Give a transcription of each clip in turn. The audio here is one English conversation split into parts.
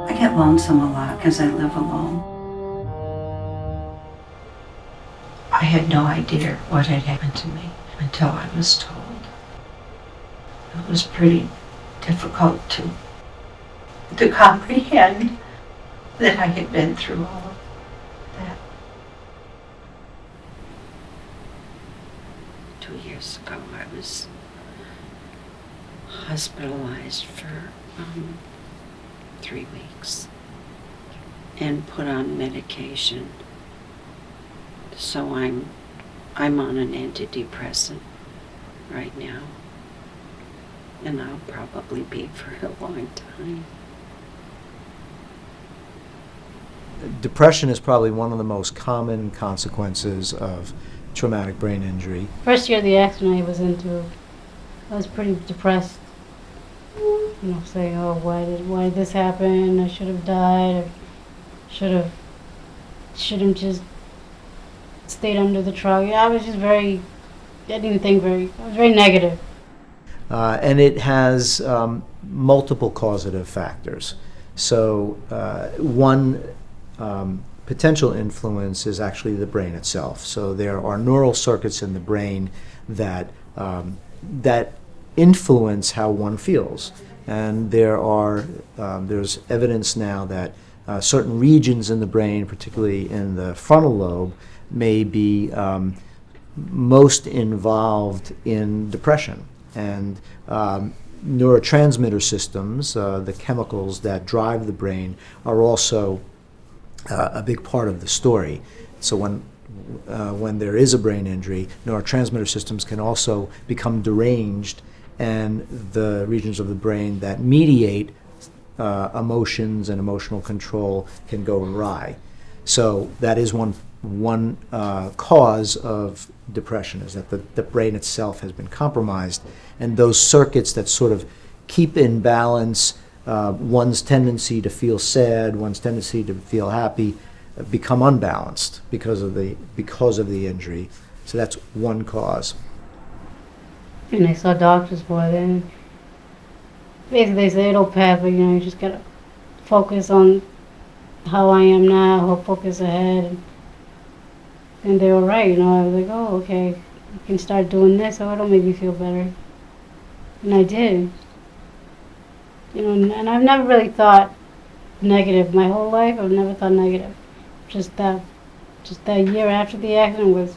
I get lonesome a lot because I live alone. I had no idea what had happened to me until I was told. It was pretty difficult to comprehend that I had been through all of that. 2 years ago, I was hospitalized for 3 weeks and put on medication. So I'm on an antidepressant right now, and I'll probably be for a long time. Depression is probably one of the most common consequences of traumatic brain injury. First year of the accident I was into, I was pretty depressed. You know, saying, "Oh, why did this happen? I should have died. I shouldn't just stayed under the truck." Yeah, I was just I was very negative. And it has multiple causative factors. So one potential influence is actually the brain itself. So there are neural circuits in the brain that influence how one feels. And there's evidence now that certain regions in the brain, particularly in the frontal lobe, may be most involved in depression. And neurotransmitter systems, the chemicals that drive the brain, are also a big part of the story. So when there is a brain injury, neurotransmitter systems can also become deranged, and the regions of the brain that mediate emotions and emotional control can go awry. So that is one cause of depression, is that the brain itself has been compromised, and those circuits that sort of keep in balance one's tendency to feel sad, one's tendency to feel happy, become unbalanced because of the injury. So that's one cause. And I saw doctors for it, and basically they say it'll pass, but you just gotta focus on how I am now, or focus ahead. And they were right, I was like, oh, okay, you can start doing this, so it'll make me feel better. And I did. And I've never really thought negative my whole life. I've never thought negative. Just that year after the accident was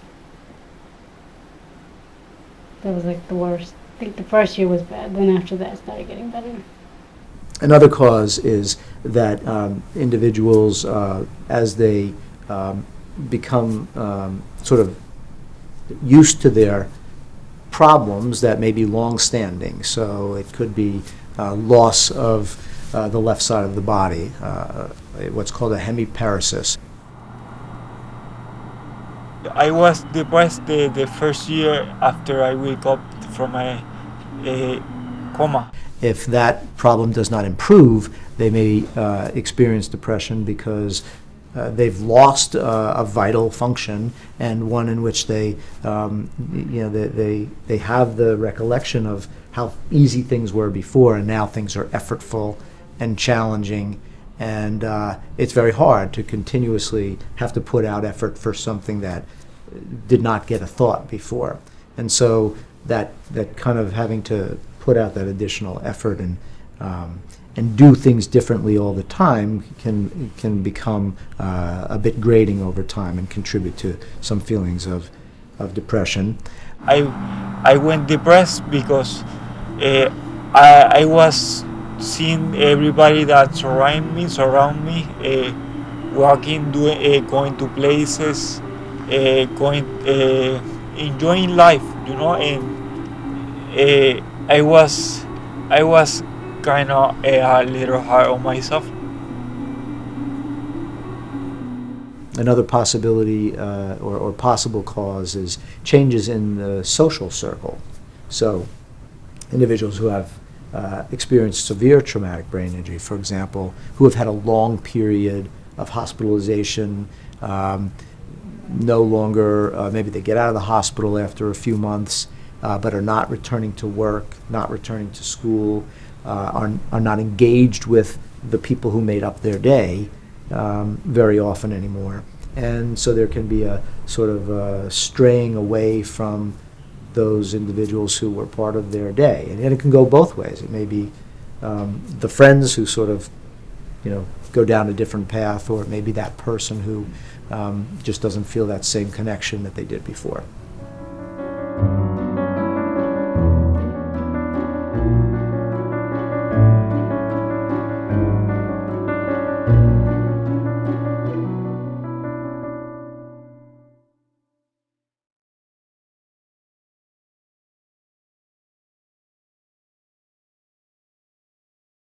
like the worst. I think the first year was bad, then after that it started getting better. Another cause is that individuals, as they become sort of used to their problems that may be long-standing. So it could be loss of the left side of the body, what's called a hemiparesis. I was depressed the first year after I wake up from a coma. If that problem does not improve, they may experience depression because they've lost a vital function, and one in which they have the recollection of how easy things were before, and now things are effortful and challenging, and it's very hard to continuously have to put out effort for something that did not get a thought before. And so that kind of having to put out that additional effort and do things differently all the time can become a bit grating over time and contribute to some feelings of depression. I went depressed because I was seeing everybody that surround me, walking, going to places, enjoying life, and I was kind of a little hard on myself. Another possibility or possible cause is changes in the social circle. So individuals who have experienced severe traumatic brain injury, for example, who have had a long period of hospitalization, no longer, maybe they get out of the hospital after a few months, but are not returning to work, not returning to school, are not engaged with the people who made up their day very often anymore. And so there can be a sort of straying away from those individuals who were part of their day. And it can go both ways. It may be the friends who sort of, go down a different path, or it may be that person who just doesn't feel that same connection that they did before.